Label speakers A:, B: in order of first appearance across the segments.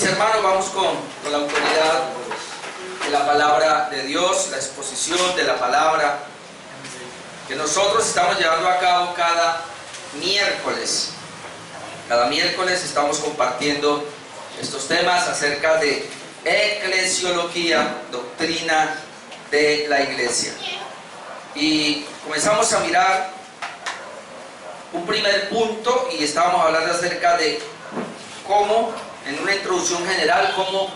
A: hermanos, vamos con la autoridad de la palabra de Dios, la exposición de la palabra que nosotros estamos llevando a cabo cada miércoles. Cada miércoles estamos compartiendo estos temas acerca de eclesiología, doctrina de la iglesia. Y comenzamos a mirar un primer punto y estábamos hablando acerca de cómo, en una introducción general, cómo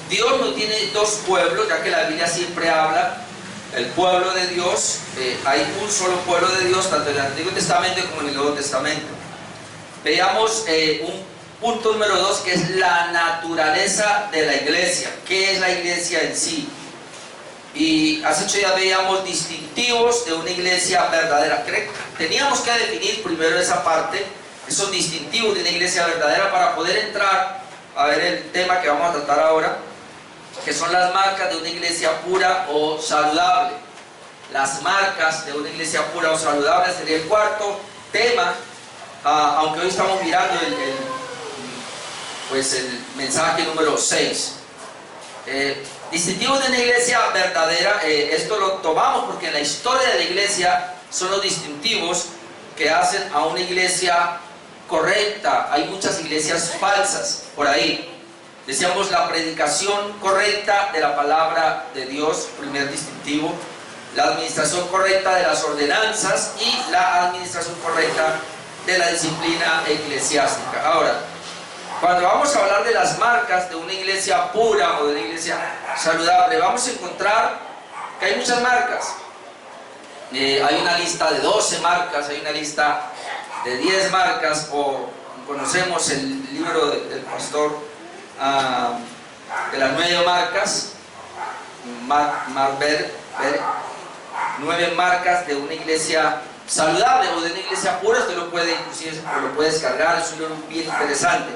A: Dios no tiene dos pueblos, ya que la Biblia siempre habla el pueblo de Dios. Hay un solo pueblo de Dios, tanto en el Antiguo Testamento como en el Nuevo Testamento. Veamos un punto número 2, que es la naturaleza de la iglesia. ¿Qué es la iglesia en sí? Y hace 8 días veíamos distintivos de una iglesia verdadera. Teníamos que definir primero esa parte, esos distintivos de una iglesia verdadera, para poder entrar a ver el tema que vamos a tratar ahora, que son las marcas de una iglesia pura o saludable. Las marcas de una iglesia pura o saludable sería el cuarto tema, aunque hoy estamos mirando el mensaje número 6. Distintivos de una iglesia verdadera. Esto lo tomamos porque en la historia de la iglesia son los distintivos que hacen a una iglesia correcta. Hay muchas iglesias falsas por ahí. Decíamos la predicación correcta de la palabra de Dios, primer distintivo, la administración correcta de las ordenanzas y la administración correcta de la disciplina eclesiástica. Ahora, cuando vamos a hablar de las marcas de una iglesia pura o de una iglesia saludable, vamos a encontrar que hay muchas marcas. Hay una lista de 12 marcas, hay una lista de 10 marcas, o conocemos el libro del pastor de las 9 marcas, Marber, 9 marcas de una iglesia saludable o de una iglesia pura. Usted lo puede, inclusive lo puede descargar, es un libro bien interesante.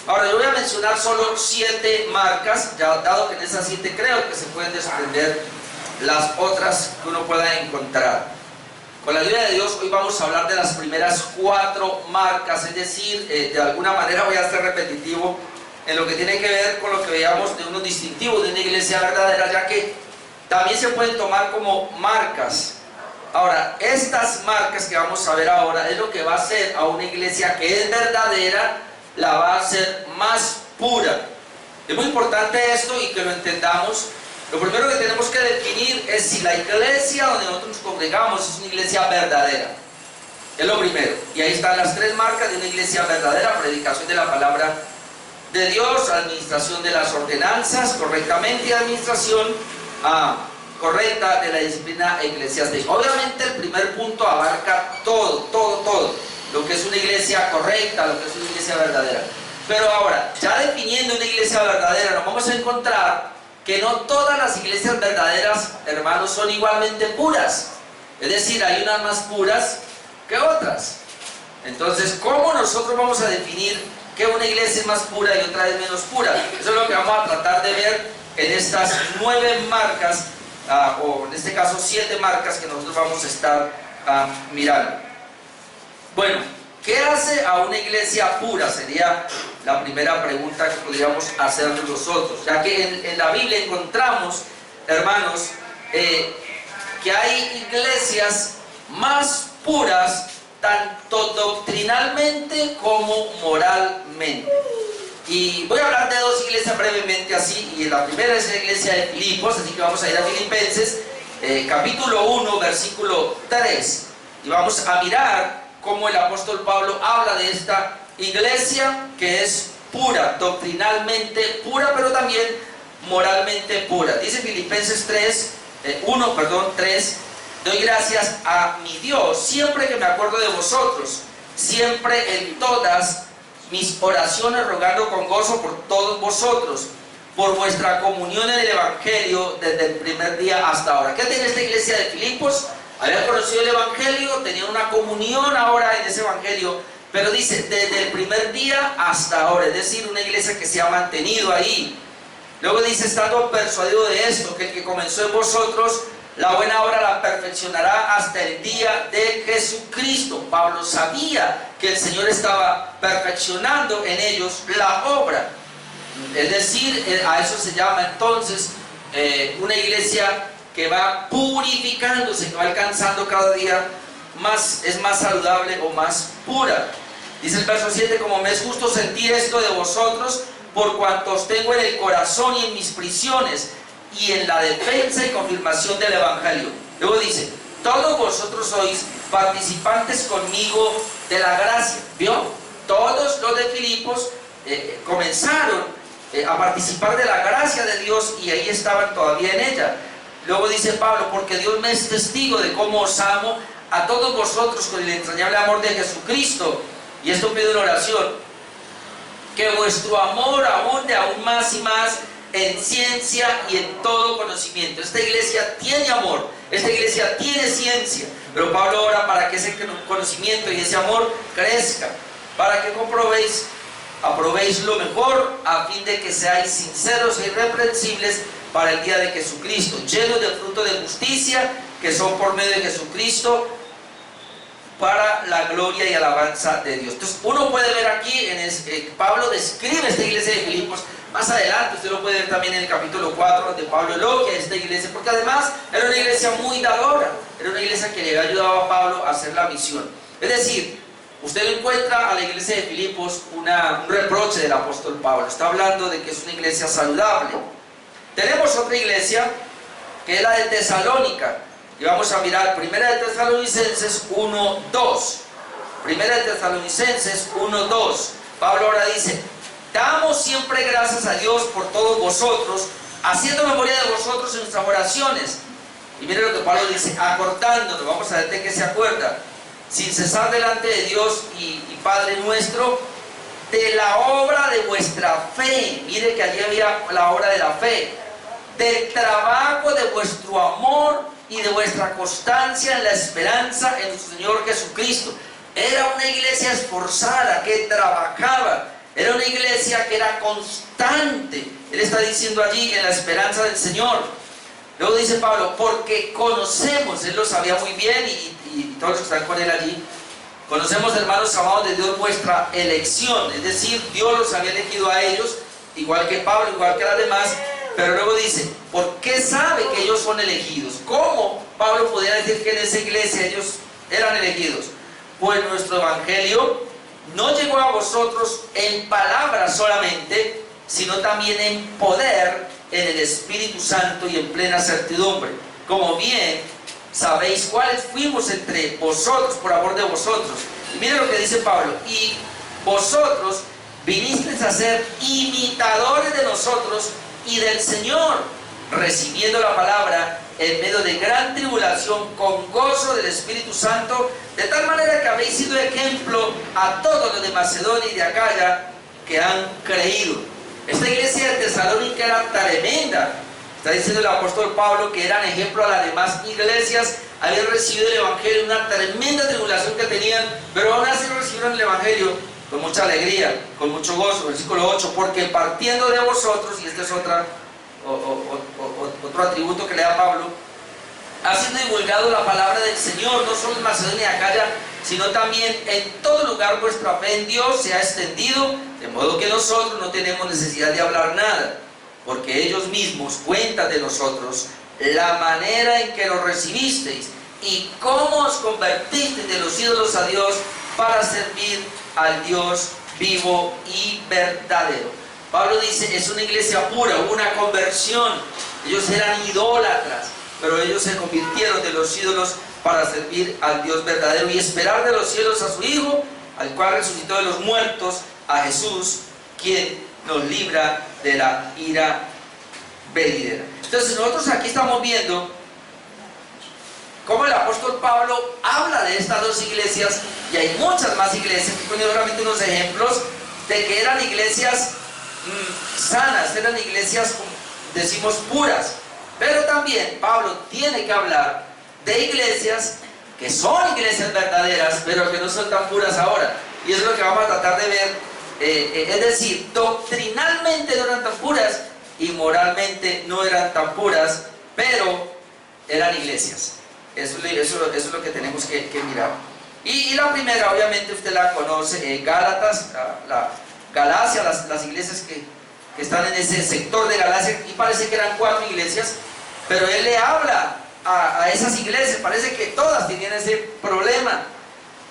A: Ahora yo voy a mencionar solo 7 marcas, ya dado que en esas 7 creo que se pueden desprender las otras que uno pueda encontrar. Con la ayuda de Dios hoy vamos a hablar de las primeras 4 marcas, es decir, de alguna manera voy a ser repetitivo en lo que tiene que ver con lo que veíamos de unos distintivos de una iglesia verdadera, ya que también se pueden tomar como marcas. Ahora, estas marcas que vamos a ver ahora es lo que va a hacer a una iglesia que es verdadera, la va a hacer más pura. Es muy importante esto y que lo entendamos. Lo primero que tenemos que definir es si la iglesia donde nosotros nos congregamos es una iglesia verdadera. Es lo primero. Y ahí están las 3 marcas de una iglesia verdadera: predicación de la palabra de Dios, administración de las ordenanzas correctamente y administración correcta de la disciplina eclesiástica. Obviamente el primer punto abarca todo lo que es una iglesia correcta, lo que es una iglesia verdadera. Pero ahora, ya definiendo una iglesia verdadera, nos vamos a encontrar que no todas las iglesias verdaderas, hermanos, son igualmente puras. Es decir, hay unas más puras que otras. Entonces, ¿cómo nosotros vamos a definir que una iglesia es más pura y otra es menos pura? Eso es lo que vamos a tratar de ver en estas 9 marcas, o en este caso 7 marcas que nosotros vamos a estar mirando. Bueno, ¿qué hace a una iglesia pura? Sería la primera pregunta que podríamos hacernos nosotros, ya que en la Biblia encontramos, hermanos, que hay iglesias más puras, tanto doctrinalmente como moralmente. Y voy a hablar de 2 iglesias brevemente así, y la primera es la iglesia de Filipos, así que vamos a ir a Filipenses, capítulo 1, versículo 3, y vamos a mirar cómo el apóstol Pablo habla de esta iglesia que es pura, doctrinalmente pura, pero también moralmente pura. Dice Filipenses 3, doy gracias a mi Dios siempre que me acuerdo de vosotros, siempre en todas mis oraciones rogando con gozo por todos vosotros, por vuestra comunión en el Evangelio desde el primer día hasta ahora. ¿Qué tiene esta iglesia de Filipos? Había conocido el Evangelio, tenían una comunión ahora en ese Evangelio, pero dice desde el primer día hasta ahora, es decir, una iglesia que se ha mantenido ahí. Luego dice, estando persuadido de esto, que el que comenzó en vosotros La buena obra la perfeccionará hasta el día de Jesucristo. Pablo sabía que el Señor estaba perfeccionando en ellos la obra. Es decir, a eso se llama entonces una iglesia que va purificándose, que va alcanzando cada día más, es más saludable o más pura. Dice el verso 7, como me es justo sentir esto de vosotros, por cuanto os tengo en el corazón y en mis prisiones, y en la defensa y confirmación del Evangelio. Luego dice, todos vosotros sois participantes conmigo de la gracia. ¿Vio? Todos los de Filipos comenzaron a participar de la gracia de Dios y ahí estaban todavía en ella. Luego dice Pablo, porque Dios me es testigo de cómo os amo a todos vosotros con el entrañable amor de Jesucristo. Y esto pido en oración, que vuestro amor abunde aún más y más en ciencia y en todo conocimiento. Esta iglesia tiene amor, esta iglesia tiene ciencia, pero Pablo ora para que ese conocimiento y ese amor crezca, para que aprobéis lo mejor, a fin de que seáis sinceros e irreprensibles para el día de Jesucristo, llenos de fruto de justicia, que son por medio de Jesucristo, para la gloria y alabanza de Dios. Entonces uno puede ver aquí, Pablo describe esta iglesia de Filipos. Más adelante usted lo puede ver también en el capítulo 4, donde Pablo elogia esta iglesia, porque además era una iglesia muy dadora, era una iglesia que le había ayudado a Pablo a hacer la misión. Es decir, usted encuentra a la iglesia de Filipos un reproche del apóstol Pablo. Está hablando de que es una iglesia saludable. Tenemos otra iglesia, que es la de Tesalónica, y vamos a mirar 1 de Tesalonicenses 1:2. 1 de Tesalonicenses 1:2. Pablo ahora dice, damos siempre gracias a Dios por todos vosotros, haciendo memoria de vosotros en nuestras oraciones. Y mire lo que Pablo dice, acordándonos, vamos a ver de qué se acuerda, sin cesar delante de Dios y Padre nuestro, de la obra de vuestra fe. Mire que allí había la obra de la fe, del trabajo de vuestro amor y de vuestra constancia en la esperanza en nuestro Señor Jesucristo. Era una iglesia esforzada, que trabajaba. Era una iglesia que era constante. Él está diciendo allí, en la esperanza del Señor. Luego dice Pablo, porque conocemos, él lo sabía muy bien y todos los que están con él allí, conocemos, hermanos amados de Dios, vuestra elección. Es decir, Dios los había elegido a ellos, igual que Pablo, igual que a las demás. Pero luego dice, ¿por qué sabe que ellos son elegidos? ¿Cómo Pablo podía decir que en esa iglesia ellos eran elegidos? Pues nuestro evangelio no llegó a vosotros en palabras solamente, sino también en poder, en el Espíritu Santo y en plena certidumbre. Como bien sabéis cuáles fuimos entre vosotros por amor de vosotros. Y miren lo que dice Pablo, y vosotros vinisteis a ser imitadores de nosotros y del Señor, recibiendo la palabra en medio de gran tribulación, con gozo del Espíritu Santo, de tal manera que habéis sido ejemplo a todos los de Macedonia y de Acaya que han creído. Esta iglesia de Tesalónica era tremenda. Está diciendo el apóstol Pablo que eran ejemplo a las demás iglesias, habían recibido el Evangelio, una tremenda tribulación que tenían, pero aún así recibieron el Evangelio con mucha alegría, con mucho gozo. Versículo 8, porque partiendo de vosotros, y este es otro atributo que le da Pablo, ha sido divulgado la palabra del Señor, no solo en Macedonia y Acaya, sino también en todo lugar vuestra fe en Dios se ha extendido, de modo que nosotros no tenemos necesidad de hablar nada, porque ellos mismos cuentan de nosotros la manera en que lo recibisteis y cómo os convertisteis de los ídolos a Dios para servir al Dios vivo y verdadero. Pablo dice, es una iglesia pura, una conversión. Ellos eran idólatras, pero ellos se convirtieron de los ídolos para servir al Dios verdadero y esperar de los cielos a su Hijo, al cual resucitó de los muertos, a Jesús, quien nos libra de la ira venidera. Entonces nosotros aquí estamos viendo cómo el apóstol Pablo habla de estas dos iglesias, y hay muchas más iglesias. He ponido solamente unos ejemplos de que eran iglesias sanas, eran iglesias, decimos, puras. Pero también Pablo tiene que hablar de iglesias que son iglesias verdaderas, pero que no son tan puras ahora. Y eso es lo que vamos a tratar de ver. Es decir, doctrinalmente no eran tan puras y moralmente no eran tan puras, pero eran iglesias. Eso es lo que tenemos que mirar. Y la primera, obviamente, usted la conoce, Gálatas, Galacia, las iglesias que están en ese sector de Galacia, y parece que eran 4 iglesias, pero él le habla a esas iglesias, parece que todas tenían ese problema.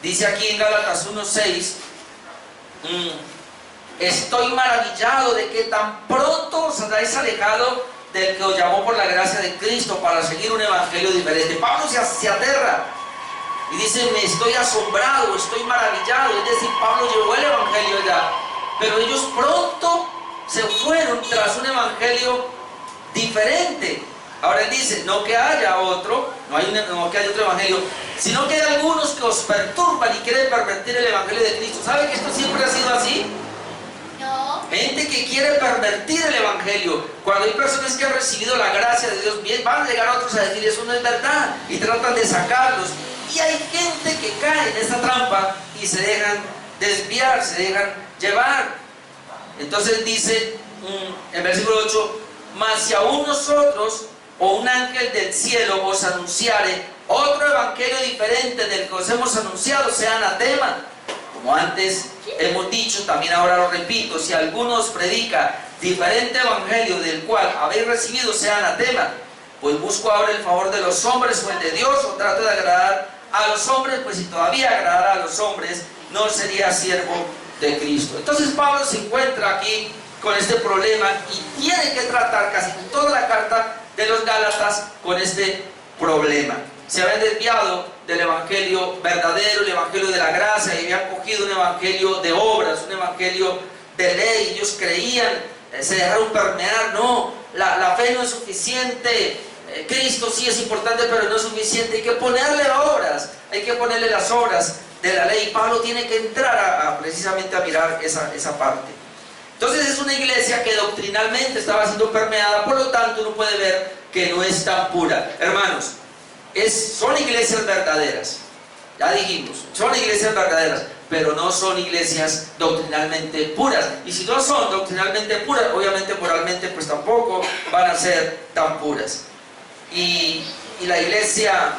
A: Dice aquí en Gálatas 1:6, estoy maravillado de que tan pronto os hayáis alejado del que os llamó por la gracia de Cristo para seguir un evangelio diferente. Pablo se aterra y dice, me estoy asombrado, estoy maravillado. Es decir, Pablo llevó el evangelio allá, pero ellos pronto se fueron tras un evangelio diferente. Ahora él dice, no que haya otro, no que haya otro evangelio, sino que hay algunos que os perturban y quieren pervertir el evangelio de Cristo. ¿Sabe que esto siempre ha sido así?
B: No.
A: Gente que quiere pervertir el evangelio. Cuando hay personas que han recibido la gracia de Dios, bien, van a llegar otros a decir, eso no es verdad, y tratan de sacarlos. Y hay gente que cae en esta trampa y se dejan desviar, se dejan llevar. Entonces dice en versículo 8, mas si aún nosotros o un ángel del cielo os anunciare otro evangelio diferente del que os hemos anunciado, sea anatema. Como antes hemos dicho, también ahora lo repito, si alguno os predica diferente evangelio del cual habéis recibido, sea anatema. Pues busco ahora el favor de los hombres o el de Dios, o trato de agradar a los hombres, pues si todavía agradara a los hombres, no sería siervo de Cristo. Entonces Pablo se encuentra aquí con este problema y tiene que tratar casi toda la carta de los Gálatas con este problema. Se habían desviado del evangelio verdadero, el evangelio de la gracia, y habían cogido un evangelio de obras, un evangelio de ley. Ellos creían, se dejaron permear, no, la fe no es suficiente, Cristo sí es importante, pero no es suficiente, hay que ponerle obras, hay que ponerle las obras de la ley. Pablo tiene que entrar precisamente a mirar esa parte. Entonces es una iglesia que doctrinalmente estaba siendo permeada, por lo tanto uno puede ver que no es tan pura. Hermanos, son iglesias verdaderas, ya dijimos, son iglesias verdaderas, pero no son iglesias doctrinalmente puras. Y si no son doctrinalmente puras, obviamente moralmente pues tampoco van a ser tan puras. Y la iglesia,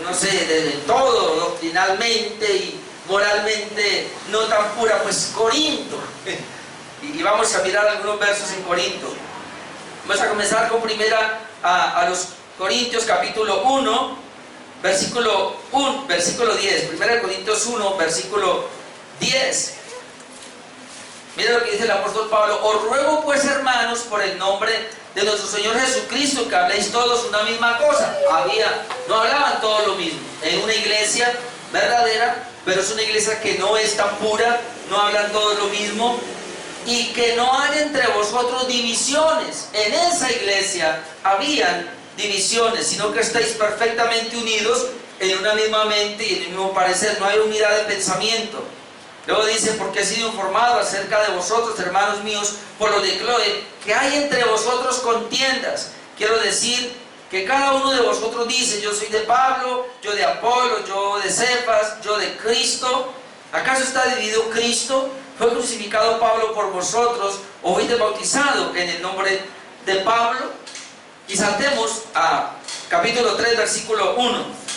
A: no sé, de todo, doctrinalmente y moralmente no tan pura, pues Corinto. Y vamos a mirar algunos versos en Corinto. Vamos a comenzar con primera a los Corintios capítulo 1, versículo 10. Primera Corintios 1, versículo 10. Mira lo que dice el apóstol Pablo. Os ruego pues, hermanos, por el nombre de nuestro Señor Jesucristo, que habléis todos una misma cosa. No hablaban todos lo mismo. En una iglesia verdadera, pero es una iglesia que no es tan pura, no hablan todos lo mismo. Y que no haya entre vosotros divisiones. En esa iglesia habían divisiones, sino que estáis perfectamente unidos en una misma mente y en el mismo parecer. No hay unidad de pensamiento. Luego dice, porque he sido informado acerca de vosotros, hermanos míos, por lo de Cloé, que hay entre vosotros contiendas. Quiero decir que cada uno de vosotros dice, yo soy de Pablo, yo de Apolo, yo de Cefas, yo de Cristo. ¿Acaso está dividido Cristo? ¿Fue crucificado Pablo por vosotros o fuiste bautizado en el nombre de Pablo? Y saltemos a capítulo 3, versículo 1.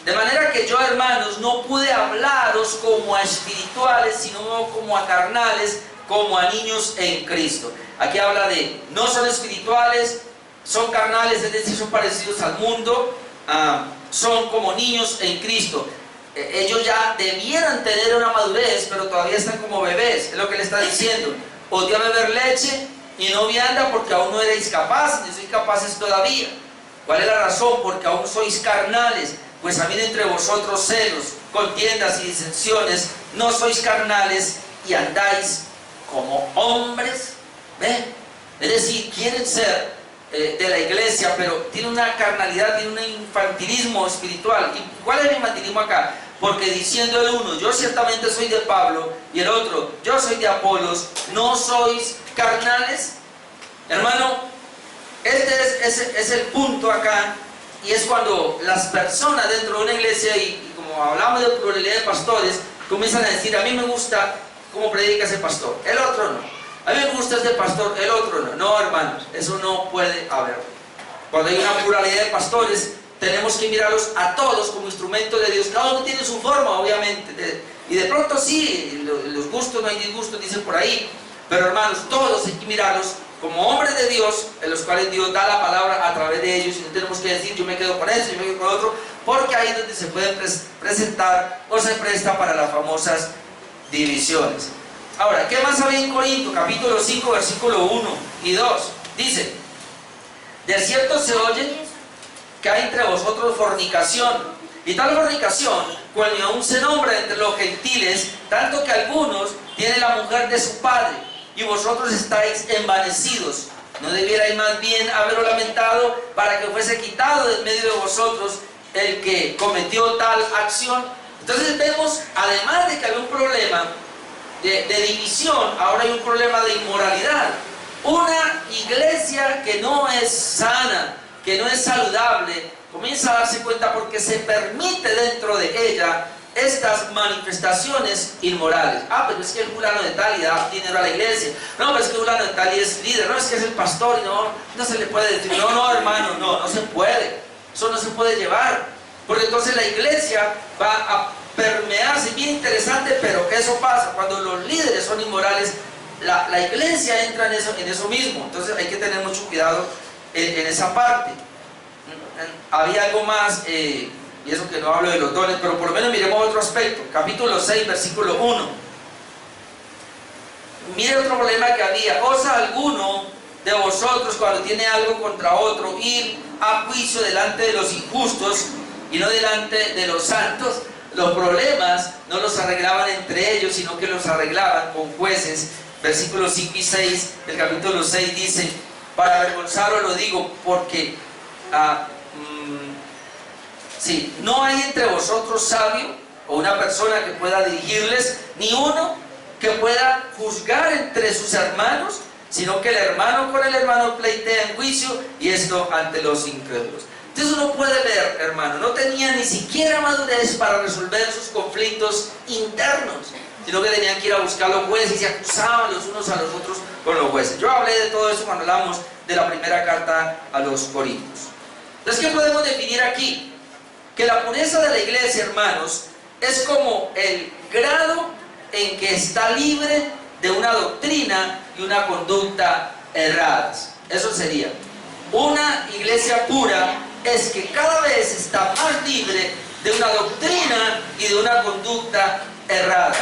A: De manera que yo, hermanos, no pude hablaros como a espirituales, sino como a carnales, como a niños en Cristo. Aquí habla de, no son espirituales, son carnales, es decir, son parecidos al mundo, son como niños en Cristo. Ellos ya debieran tener una madurez, pero todavía están como bebés, es lo que le está diciendo. Os dio a beber leche y no vianda porque aún no erais capaces, ni sois capaces todavía. ¿Cuál es la razón? Porque aún sois carnales, pues habiendo entre vosotros celos, contiendas y disensiones, no sois carnales y andáis como hombres. ¿Ven? Es decir, quieren ser de la iglesia, pero tiene una carnalidad, tiene un infantilismo espiritual. ¿Y cuál es el infantilismo acá? Porque diciendo el uno, yo ciertamente soy de Pablo, y el otro, yo soy de Apolos, ¿no sois carnales? Hermano, este es el punto acá, y es cuando las personas dentro de una iglesia, y como hablamos de pluralidad de pastores, comienzan a decir, a mí me gusta cómo predica ese pastor, el otro no. A mí me gusta este pastor, el otro no. No, hermanos, eso no puede haber. Cuando hay una pluralidad de pastores, tenemos que mirarlos a todos como instrumentos de Dios. Cada uno tiene su forma, obviamente. Y de pronto sí, los gustos, no hay disgustos, dicen por ahí. Pero hermanos, todos hay que mirarlos como hombres de Dios, en los cuales Dios da la palabra a través de ellos. Y no tenemos que decir, yo me quedo con eso, yo me quedo con otro, porque ahí es donde se puede presentar o se presta para las famosas divisiones. Ahora, ¿qué más había en Corinto? Capítulo 5, versículo 1 y 2. Dice: de cierto se oye que hay entre vosotros fornicación, y tal fornicación, cual ni aún se nombra entre los gentiles, tanto que algunos tienen la mujer de su padre, y vosotros estáis envanecidos. ¿No debierais más bien haberlo lamentado para que fuese quitado de en medio de vosotros el que cometió tal acción? Entonces vemos, además de que había un problema de división, ahora hay un problema de inmoralidad. Una iglesia que no es sana, que no es saludable, comienza a darse cuenta porque se permite dentro de ella estas manifestaciones inmorales. Ah, pero es que el fulano de tal y da dinero a la iglesia. No, pero es que el fulano de tal y es líder. No, es que es el pastor y no se le puede decir. No, hermano, no se puede. Eso no se puede llevar. Porque entonces la iglesia va a permearse. Bien interesante, pero eso pasa. Cuando los líderes son inmorales, la iglesia entra en eso mismo. Entonces hay que tener mucho cuidado en esa parte. Había algo más, y eso que no hablo de los dones, pero por lo menos miremos otro aspecto. Capítulo 6, versículo 1. Mire otro problema que había: ¿osa alguno de vosotros, cuando tiene algo contra otro, ir a juicio delante de los injustos y no delante de los santos? Los problemas no los arreglaban entre ellos, sino que los arreglaban con jueces. Versículos 5 y 6 del capítulo 6 dice: para avergonzaros lo digo, porque sí, no hay entre vosotros sabio o una persona que pueda dirigirles, ni uno que pueda juzgar entre sus hermanos, sino que el hermano con el hermano pleitea en juicio, y esto ante los incrédulos. Entonces uno puede ver, hermano, no tenía ni siquiera madurez para resolver sus conflictos internos, sino que tenían que ir a buscar a los jueces y se acusaban los unos a los otros con los jueces. Yo hablé de todo eso cuando hablamos de la primera carta a los Corintios. Entonces, ¿qué podemos definir aquí? Que la pureza de la iglesia, hermanos, es como el grado en que está libre de una doctrina y una conducta erradas. Eso sería. Una iglesia pura es que cada vez está más libre de una doctrina y de una conducta errada.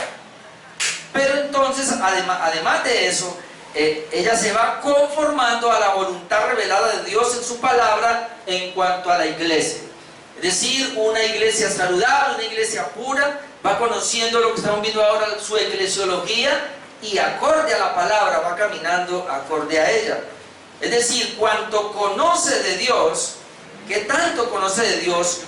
A: Pero entonces, además de eso, ella se va conformando a la voluntad revelada de Dios en su palabra en cuanto a la iglesia. Es decir, una iglesia saludable, una iglesia pura, va conociendo lo que estamos viendo ahora, su eclesiología, y acorde a la palabra va caminando acorde a ella. Es decir, cuanto conoce de Dios, qué tanto conoce de Dios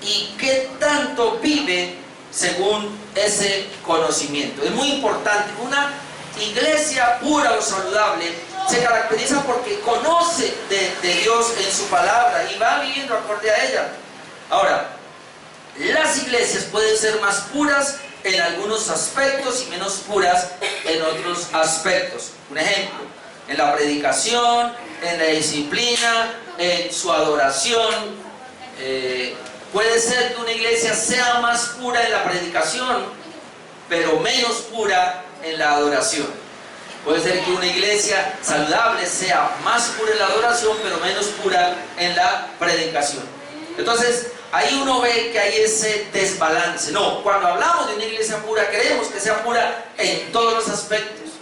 A: y qué tanto vive según ese conocimiento. Es muy importante. Una iglesia pura o saludable se caracteriza porque conoce de Dios en su palabra y va viviendo acorde a ella. Ahora, las iglesias pueden ser más puras en algunos aspectos y menos puras en otros aspectos. Un ejemplo: en la predicación, en la disciplina, en su adoración. Puede ser que una iglesia sea más pura en la predicación, pero menos pura en la adoración. Puede ser que una iglesia saludable sea más pura en la adoración, pero menos pura en la predicación. Entonces, ahí uno ve que hay ese desbalance. No, cuando hablamos de una iglesia pura, queremos que sea pura en todos los aspectos.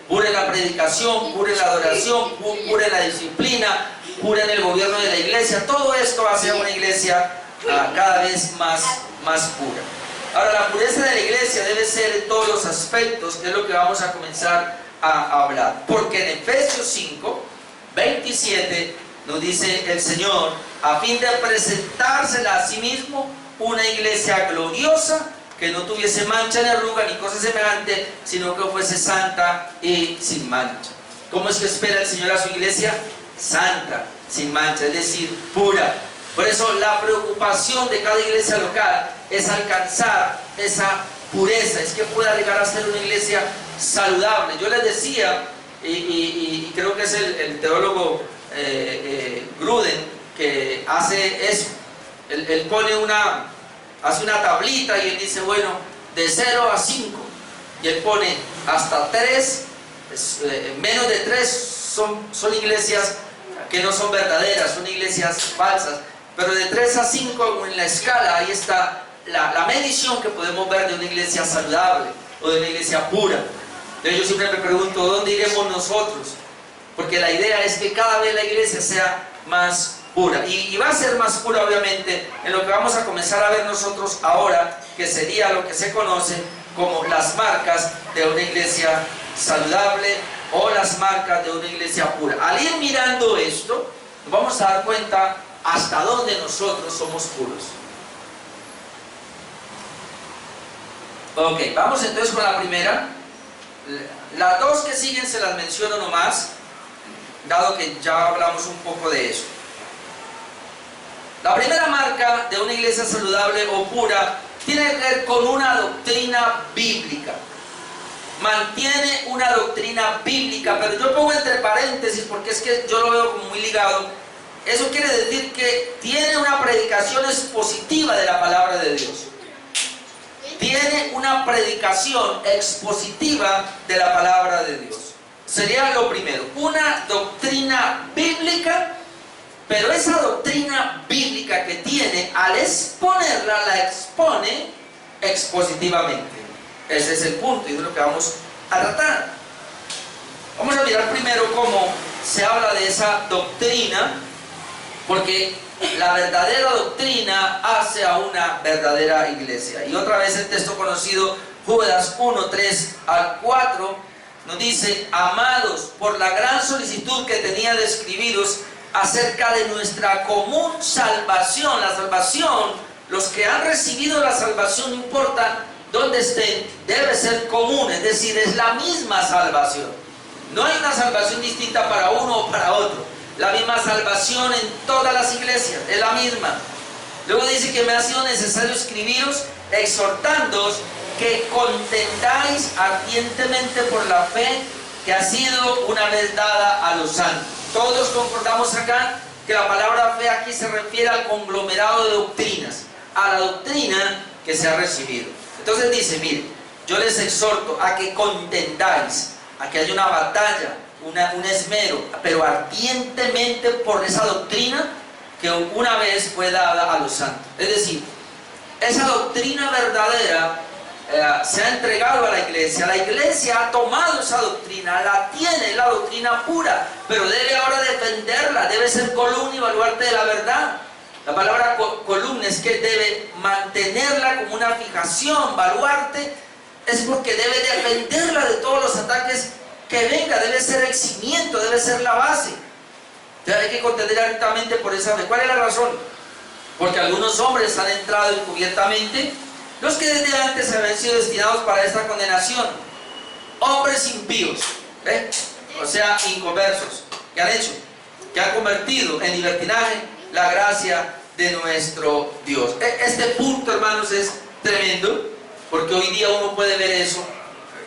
A: Pura en la predicación, pura en la adoración, pura en la disciplina, pura en el gobierno de la iglesia. Todo esto hace a una iglesia cada vez más pura. Ahora, la pureza de la iglesia debe ser en todos los aspectos, que es lo que vamos a comenzar a hablar. Porque en Efesios 5, 27 nos dice el Señor: a fin de presentársela a sí mismo una iglesia gloriosa, que no tuviese mancha ni arruga ni cosa semejante, sino que fuese santa y sin mancha. ¿Cómo es que espera el Señor a su iglesia? Santa, sin mancha, es decir, pura. Por eso la preocupación de cada iglesia local es alcanzar esa pureza, es que pueda llegar a ser una iglesia saludable. Yo les decía, y creo que es el teólogo Gruden, que hace eso. Él pone hace una tablita y él dice, bueno, de 0 a 5. Y él pone hasta 3, menos de 3 son iglesias que no son verdaderas, son iglesias falsas. Pero de 3 a 5 en la escala, ahí está la medición que podemos ver de una iglesia saludable o de una iglesia pura. Entonces yo siempre me pregunto, ¿dónde iremos nosotros? Porque la idea es que cada vez la iglesia sea más pura. Y va a ser más pura, obviamente, en lo que vamos a comenzar a ver nosotros ahora, que sería lo que se conoce como las marcas de una iglesia saludable o las marcas de una iglesia pura. Al ir mirando esto, nos vamos a dar cuenta hasta dónde nosotros somos puros. Ok, vamos entonces con la primera. Las dos que siguen se las menciono nomás, dado que ya hablamos un poco de eso. La primera marca de una iglesia saludable o pura tiene que ver con una doctrina bíblica. Mantiene una doctrina bíblica, pero yo pongo entre paréntesis porque es que yo lo veo como muy ligado. Eso quiere decir que tiene una predicación expositiva de la palabra de Dios. Tiene una predicación expositiva de la palabra de Dios. Sería lo primero, una doctrina bíblica, pero esa doctrina bíblica que tiene, al exponerla, la expone expositivamente. Ese es el punto y es lo que vamos a tratar. Vamos a mirar primero cómo se habla de esa doctrina, porque la verdadera doctrina hace a una verdadera iglesia. Y otra vez el texto conocido, Judas 1, 3 al 4, nos dice: amados, por la gran solicitud que tenía de escribiros acerca de nuestra común salvación. La salvación, los que han recibido la salvación, no importa dónde estén, debe ser común, es decir, es la misma salvación. No hay una salvación distinta para uno o para otro. La misma salvación en todas las iglesias, es la misma. Luego dice que me ha sido necesario escribiros exhortándoos que contendáis ardientemente por la fe que ha sido una vez dada a los santos. Todos concordamos acá que la palabra fe aquí se refiere al conglomerado de doctrinas, a la doctrina que se ha recibido. Entonces dice, mire, yo les exhorto a que contendáis, a que haya una batalla, un esmero, pero ardientemente por esa doctrina que una vez fue dada a los santos. Es decir, esa doctrina verdadera se ha entregado a la iglesia ha tomado esa doctrina, la tiene, la doctrina pura, pero debe ahora defenderla, debe ser columna y baluarte de la verdad. La palabra columna es que debe mantenerla como una fijación, baluarte, es porque debe defenderla de todos los ataques que venga, debe ser el cimiento, debe ser la base. Entonces hay que contender directamente por esa fe. ¿Cuál es la razón? Porque algunos hombres han entrado encubiertamente, los que desde antes habían sido destinados para esta condenación, hombres impíos, ¿eh? O sea, inconversos, que han hecho, que han convertido en libertinaje la gracia de nuestro Dios. Este punto, hermanos, es tremendo, porque hoy día uno puede ver eso,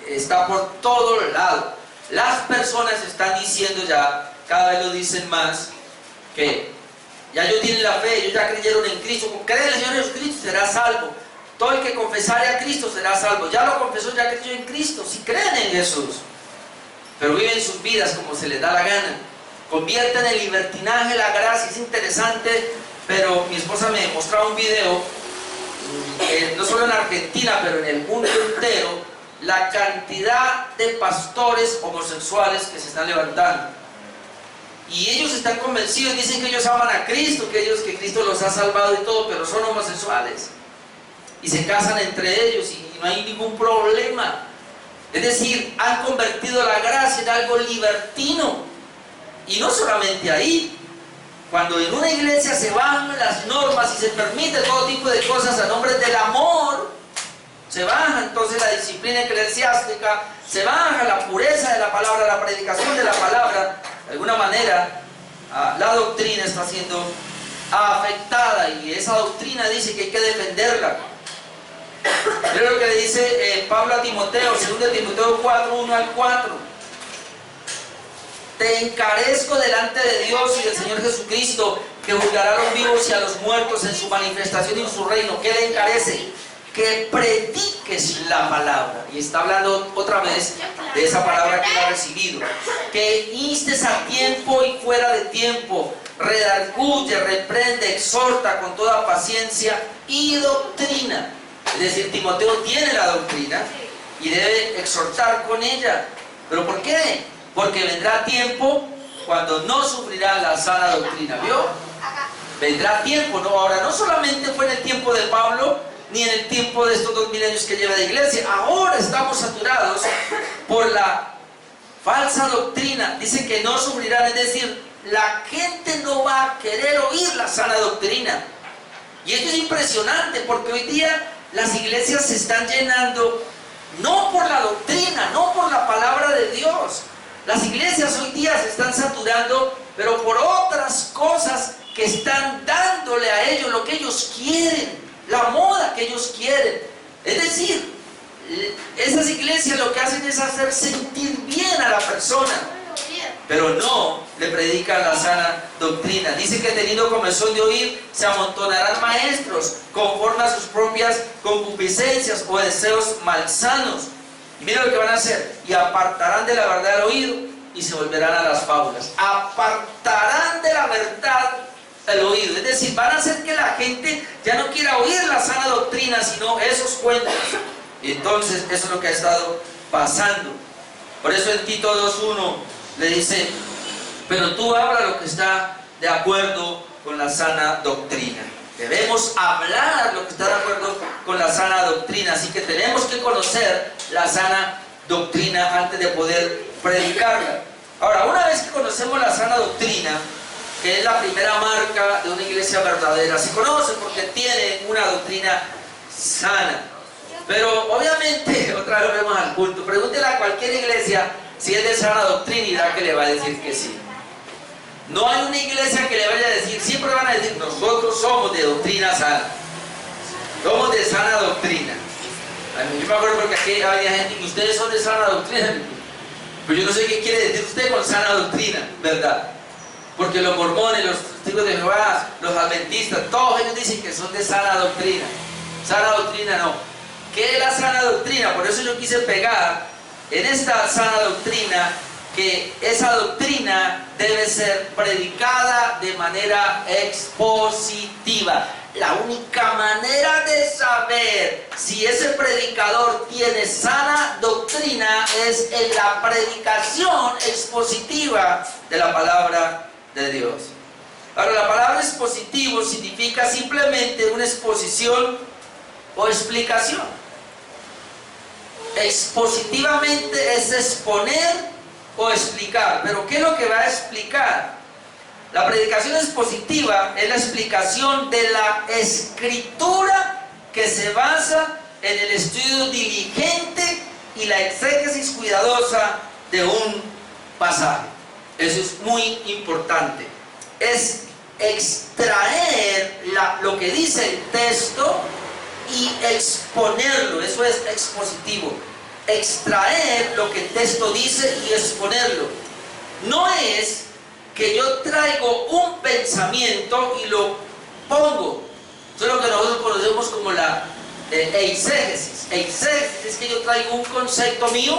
A: está por todo lado. Las personas están diciendo ya, cada vez lo dicen más, que ya ellos tienen la fe, ellos ya creyeron en Cristo. Cree en el Señor Jesucristo, será salvo. Todo el que confesare a Cristo será salvo. Ya lo confesó, ya creyó en Cristo, si creen en Jesús. Pero viven sus vidas como se les da la gana. Convierten en libertinaje la gracia. Es interesante, pero mi esposa me mostraba un video, no solo en Argentina, pero en el mundo entero, la cantidad de pastores homosexuales que se están levantando. Y ellos están convencidos, dicen que ellos aman a Cristo, que Cristo los ha salvado y todo, pero son homosexuales. Y se casan entre ellos y no hay ningún problema. Es decir, han convertido la gracia en algo libertino. Y no solamente ahí. Cuando en una iglesia se bajan las normas y se permite todo tipo de cosas a nombre del amor, se baja entonces la disciplina eclesiástica, se baja la pureza de la palabra, la predicación de la palabra. De alguna manera, la doctrina está siendo afectada y esa doctrina dice que hay que defenderla. Mira lo que le dice Pablo a Timoteo, 2 Timoteo 4, 1 al 4. te encarezco delante de Dios y del Señor Jesucristo, que juzgará a los vivos y a los muertos en su manifestación y en su reino. ¿Qué le encarece? Que prediques la palabra. Y está hablando otra vez de esa palabra que él ha recibido. Que instes a tiempo y fuera de tiempo, redarguye, reprende, exhorta con toda paciencia y doctrina. Es decir, Timoteo tiene la doctrina y debe exhortar con ella. ¿Pero por qué? Porque vendrá tiempo cuando no sufrirá la sana doctrina. ¿Vio? Vendrá tiempo, ¿no? Ahora, no solamente fue en el tiempo de Pablo, ni en el tiempo de estos 2000 años que lleva de iglesia. Ahora estamos saturados por la falsa doctrina. Dice que no sufrirán, es decir, la gente no va a querer oír la sana doctrina. Y esto es impresionante, porque hoy día las iglesias se están llenando no por la doctrina, no por la palabra de Dios. Las iglesias hoy día se están saturando, pero por otras cosas que están dándole a ellos lo que ellos quieren, la moda que ellos quieren. Es decir, esas iglesias lo que hacen es hacer sentir bien a la persona, pero no le predican la sana doctrina. Dice que teniendo comezón de oír, se amontonarán maestros conforme a sus propias concupiscencias o deseos malsanos. Y mira lo que van a hacer: y apartarán de la verdad el oído y se volverán a las fábulas. Apartarán de la verdad el oído, es decir, van a hacer que la gente ya no quiera oír la sana doctrina, sino esos cuentos. Y entonces eso es lo que ha estado pasando. Por eso en Tito 2:1 le dice: pero tú habla lo que está de acuerdo con la sana doctrina. Debemos hablar lo que está de acuerdo con la sana doctrina. Así que tenemos que conocer la sana doctrina antes de poder predicarla. Ahora, una vez que conocemos la sana doctrina, que es la primera marca de una iglesia verdadera, se conoce porque tiene una doctrina sana. Pero obviamente, otra vez vemos al culto, pregúntele a cualquier iglesia si es de sana doctrina y dirá que le va a decir que sí. No hay una iglesia que le vaya a decir, siempre van a decir: nosotros somos de doctrina sana, somos de sana doctrina. Yo me acuerdo porque aquí había gente que ustedes son de sana doctrina, pero yo no sé qué quiere decir usted con sana doctrina, ¿verdad? Porque los mormones, los testigos de Jehová, los adventistas, todos ellos dicen que son de sana doctrina. Sana doctrina no. ¿Qué es la sana doctrina? Por eso yo quise pegar en esta sana doctrina, que esa doctrina debe ser predicada de manera expositiva. La única manera de saber si ese predicador tiene sana doctrina es en la predicación expositiva de la palabra de Dios. Ahora, la palabra expositivo significa simplemente una exposición o explicación. Expositivamente es exponer o explicar. Pero ¿qué es lo que va a explicar? La predicación expositiva es la explicación de la escritura que se basa en el estudio diligente y la exégesis cuidadosa de un pasaje. Eso es muy importante. Es extraer lo que dice el texto y exponerlo. Eso es expositivo. Extraer lo que el texto dice y exponerlo. No es que yo traigo un pensamiento y lo pongo. Eso es lo que nosotros conocemos como la eisegesis. Eisegesis es que yo traigo un concepto mío,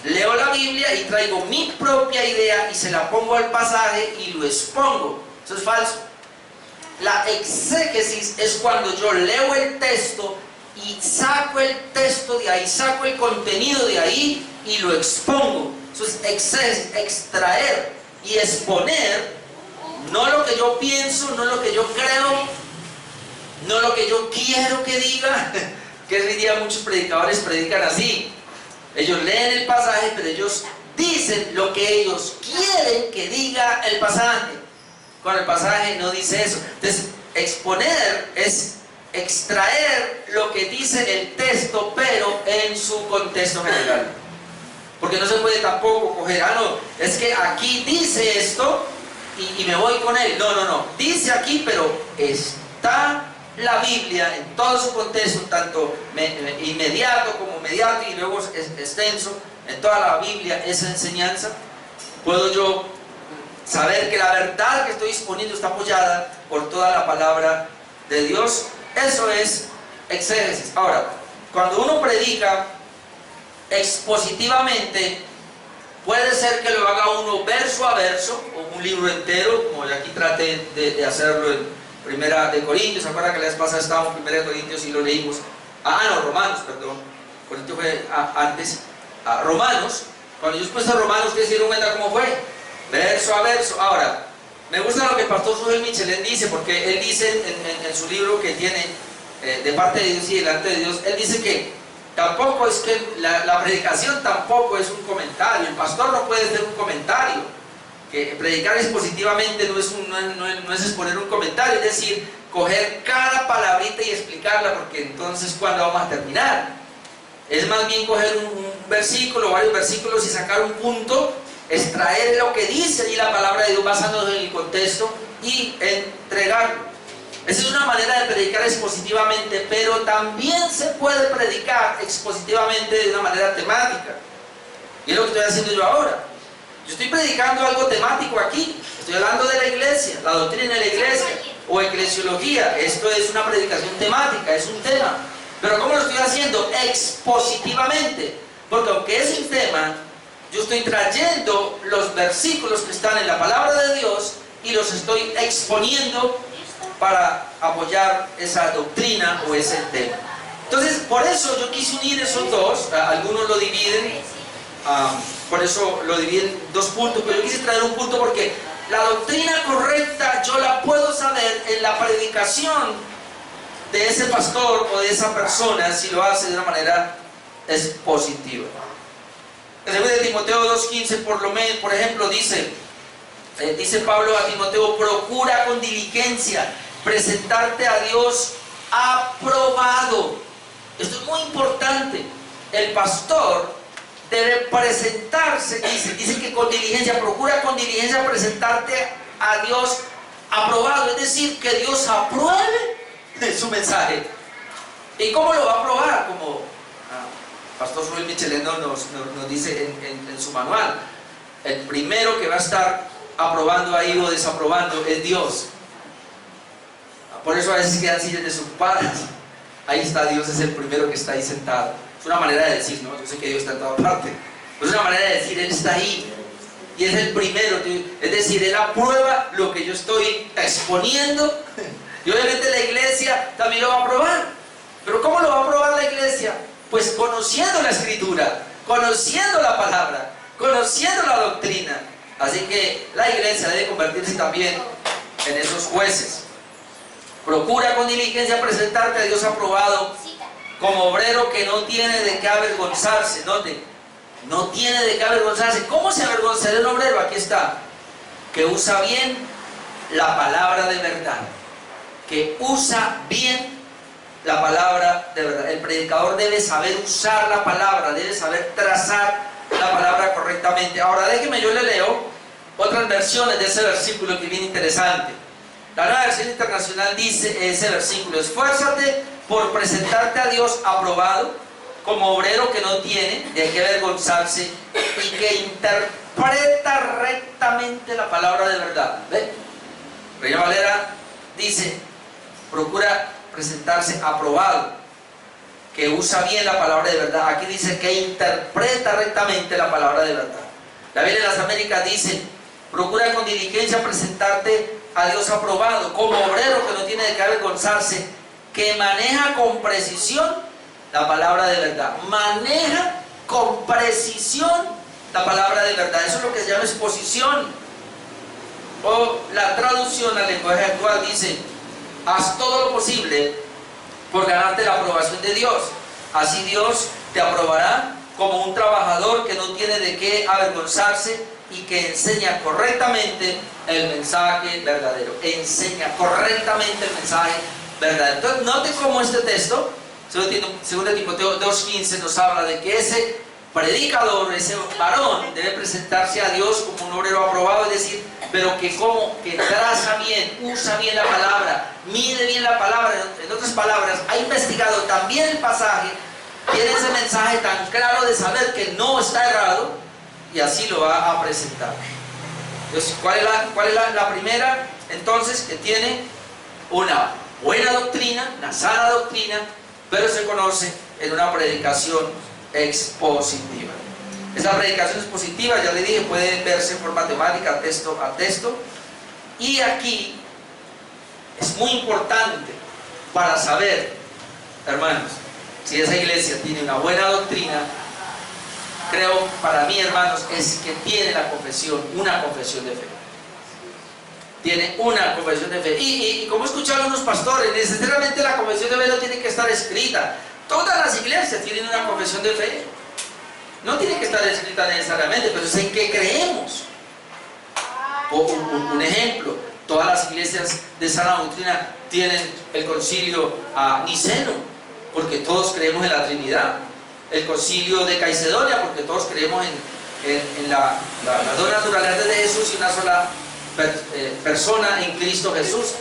A: leo la Biblia y traigo mi propia idea y se la pongo al pasaje y lo expongo. Eso es falso. La exégesis es cuando yo leo el texto y saco el texto de ahí, saco el contenido de ahí y lo expongo. Eso es exégesis, extraer y exponer, no lo que yo pienso, no lo que yo creo, no lo que yo quiero que diga, que hoy día muchos predicadores predican así. Ellos leen el pasaje, pero ellos dicen lo que ellos quieren que diga el pasaje. Con el pasaje no dice eso. Entonces, exponer es extraer lo que dice el texto, pero en su contexto general. Porque no se puede tampoco coger, no, es que aquí dice esto y me voy con él. No, no, no. Dice aquí, pero está la Biblia en todo su contexto, tanto inmediato como mediato y luego extenso, en toda la Biblia esa enseñanza. Puedo yo saber que la verdad que estoy exponiendo está apoyada por toda la palabra de Dios. Eso es exégesis. Ahora, cuando uno predica expositivamente, puede ser que lo haga uno verso a verso, o un libro entero, como yo aquí traté de hacerlo en Primera de Corintios. ¿Se acuerdan que la vez pasada estábamos en Primera de Corintios y lo leímos? No, Romanos, perdón. Corintios fue antes. Romanos. Cuando yo puse Romanos, ustedes se dieron cuenta cómo fue. Verso a verso. Ahora, me gusta lo que el pastor Joel Michelén dice, porque él dice en su libro que tiene de parte de Dios y delante de Dios, él dice que tampoco es que la predicación tampoco es un comentario. El pastor no puede hacer un comentario. Que predicar expositivamente no es exponer un comentario, es decir, coger cada palabrita y explicarla, porque entonces ¿cuándo vamos a terminar? Es más bien coger un versículo, varios versículos y sacar un punto, extraer lo que dice allí la palabra de Dios basándose en el contexto y entregarlo. Esa es una manera de predicar expositivamente, pero también se puede predicar expositivamente de una manera temática. Y es lo que estoy haciendo yo ahora. Yo estoy predicando algo temático aquí. Estoy hablando de la iglesia, la doctrina de la iglesia, o eclesiología. Esto es una predicación temática, es un tema. Pero ¿cómo lo estoy haciendo? Expositivamente. Porque aunque es un tema, yo estoy trayendo los versículos que están en la palabra de Dios y los estoy exponiendo para apoyar esa doctrina o ese tema. Entonces, por eso yo quise unir esos dos. Algunos lo dividen, por eso lo dividen en dos puntos, pero yo quise traer un punto porque la doctrina correcta yo la puedo saber en la predicación de ese pastor o de esa persona si lo hace de una manera expositiva. En 2 de Timoteo 2:15 por ejemplo dice Pablo a Timoteo: procura con diligencia presentarte a Dios aprobado. Esto es muy importante. El pastor debe presentarse, dice que con diligencia, procura con diligencia presentarte a Dios aprobado, es decir, que Dios apruebe su mensaje. ¿Y cómo lo va a aprobar? Como Pastor Joel Michelén nos dice en su manual, el primero que va a estar aprobando ahí o desaprobando es Dios. Por eso a veces quedan sillas desocupadas. Ahí está Dios, es el primero que está ahí sentado. Es una manera de decir, ¿no? Yo sé que Dios está en toda parte. Es una manera de decir, Él está ahí. Y es el primero. Es decir, Él aprueba lo que yo estoy exponiendo. Y obviamente la iglesia también lo va a aprobar. Pero ¿cómo lo va a aprobar la iglesia? Pues conociendo la escritura, conociendo la palabra, conociendo la doctrina. Así que la iglesia debe convertirse también en esos jueces. Procura con diligencia presentarte a Dios aprobado, como obrero que no tiene de qué avergonzarse. Note, no tiene de qué avergonzarse. ¿Cómo se avergonza de un obrero? Aquí está. Que usa bien la palabra de verdad. Que usa bien la palabra de verdad. El predicador debe saber usar la palabra, debe saber trazar la palabra correctamente. Ahora déjeme, yo le leo otras versiones de ese versículo que es bien interesante. La Nueva Versión Internacional dice ese versículo: esfuérzate por presentarte a Dios aprobado, como obrero que no tiene de qué avergonzarse y que interpreta rectamente la palabra de verdad. ¿Ve? Reina Valera dice: procura presentarse aprobado, que usa bien la palabra de verdad. Aquí dice que interpreta rectamente la palabra de verdad. La Biblia de las Américas dice: procura con diligencia presentarte a Dios aprobado, como obrero que no tiene de qué avergonzarse, que maneja con precisión la palabra de verdad. Maneja con precisión la palabra de verdad. Eso es lo que se llama exposición. O la traducción al lenguaje actual dice: haz todo lo posible por ganarte la aprobación de Dios. Así Dios te aprobará como un trabajador que no tiene de qué avergonzarse y que enseña correctamente el mensaje verdadero. Enseña correctamente el mensaje verdadero. Entonces, note cómo este texto, 2 de Timoteo 2:15, nos habla de que ese predicador, ese varón, debe presentarse a Dios como un obrero aprobado, es decir, pero que traza bien, usa bien la palabra, mide bien la palabra. En otras palabras, ha investigado también el pasaje, tiene ese mensaje tan claro de saber que no está errado, y así lo va a presentar. Entonces, ¿cuál es la primera? Entonces, que tiene una buena doctrina, una sana doctrina, pero se conoce en una predicación expositiva. Esa predicación expositiva, ya le dije, puede verse por matemática, texto a texto. Y aquí es muy importante para saber, hermanos, si esa iglesia tiene una buena doctrina. Creo, para mí, hermanos, es que tiene la confesión, una confesión de fe. Tiene una confesión de fe. Y como he escuchado a algunos pastores, necesariamente la confesión de fe no tiene que estar escrita. Todas las iglesias tienen una confesión de fe. No tiene que estar escrita necesariamente, pero es en qué creemos. Un ejemplo, todas las iglesias de sana doctrina tienen el concilio niceno, porque todos creemos en la Trinidad. El concilio de Calcedonia, porque todos creemos en las dos naturalezas de Jesús y una sola persona en Cristo Jesús.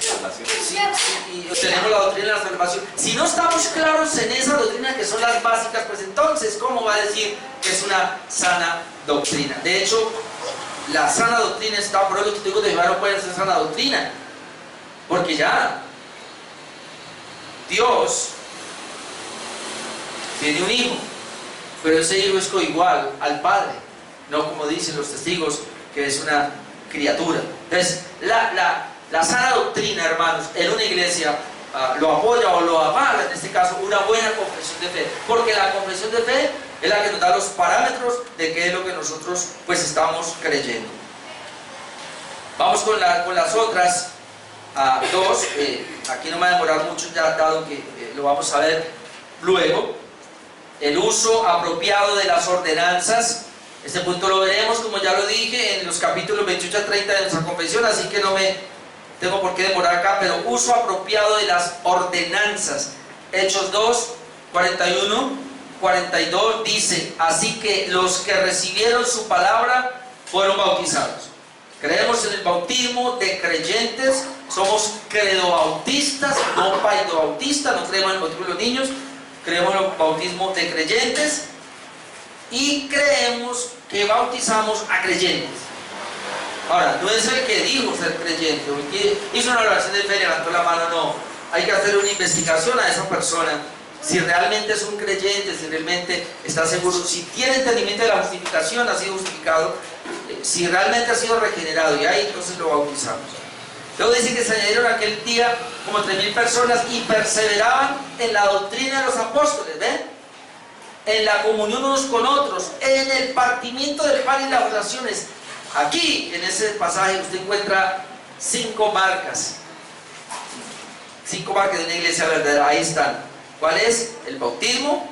A: Y tenemos la doctrina de la salvación. Si no estamos claros en esa doctrina, que son las básicas, pues entonces, ¿cómo va a decir que es una sana doctrina? De hecho, la sana doctrina está, por eso los testigos de Jehová no pueden ser sana doctrina, porque ya Dios tiene un hijo, pero ese hijo es coigual al Padre, no como dicen los testigos, que es una criatura. Entonces, la sana doctrina, hermanos, en una iglesia lo apoya o lo avala, en este caso, una buena confesión de fe, porque la confesión de fe es la que nos da los parámetros de qué es lo que nosotros pues estamos creyendo. Vamos con las otras dos. Aquí no me va a demorar mucho, ya dado que lo vamos a ver luego. El uso apropiado de las ordenanzas. Este punto lo veremos, como ya lo dije, en los capítulos 28 a 30 de nuestra confesión, así que no me tengo por qué demorar acá, pero uso apropiado de las ordenanzas. Hechos 2, 41, 42 dice: así que los que recibieron su palabra fueron bautizados. Creemos en el bautismo de creyentes, somos credobautistas, no paidobautistas, no creemos en el bautismo de los niños, creemos en el bautismo de creyentes y creemos que bautizamos a creyentes. Ahora, no es el que dijo ser creyente, o el que hizo una oración de fe, levantó la mano, no. Hay que hacer una investigación a esa persona, si realmente es un creyente, si realmente está seguro, si tiene entendimiento de la justificación, ha sido justificado, si realmente ha sido regenerado, y ahí entonces lo bautizamos. Luego dice que se añadieron aquel día como 3.000 personas y perseveraban en la doctrina de los apóstoles, ¿ven? En la comunión unos con otros, en el partimiento del pan y las oraciones. Aquí, en ese pasaje, usted encuentra 5 marcas. 5 marcas de una iglesia verdadera, ahí están. ¿Cuál es? El bautismo.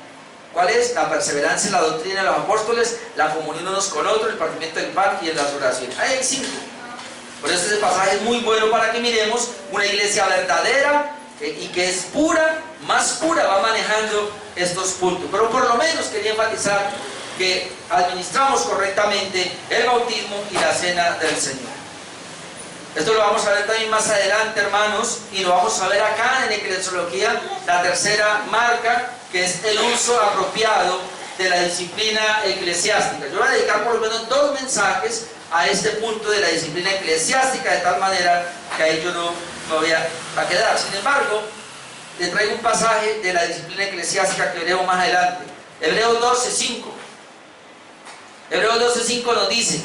A: ¿Cuál es? La perseverancia en la doctrina de los apóstoles, la comunión unos con otros, el partimiento del pan y en las oraciones. Ahí hay 5. Por eso ese pasaje es muy bueno para que miremos una iglesia verdadera y que es pura, más pura, va manejando estos puntos. Pero por lo menos quería enfatizar que administramos correctamente el bautismo y la cena del Señor. Esto lo vamos a ver también más adelante, hermanos, y lo vamos a ver acá en Eclesiología, la tercera marca, que es el uso apropiado de la disciplina eclesiástica. Yo voy a dedicar por lo menos 2 mensajes a este punto de la disciplina eclesiástica, de tal manera que ahí yo no me voy a quedar. Sin embargo, le traigo un pasaje de la disciplina eclesiástica que veremos más adelante. Hebreos 12:5. Hebreos 12:5 nos dice: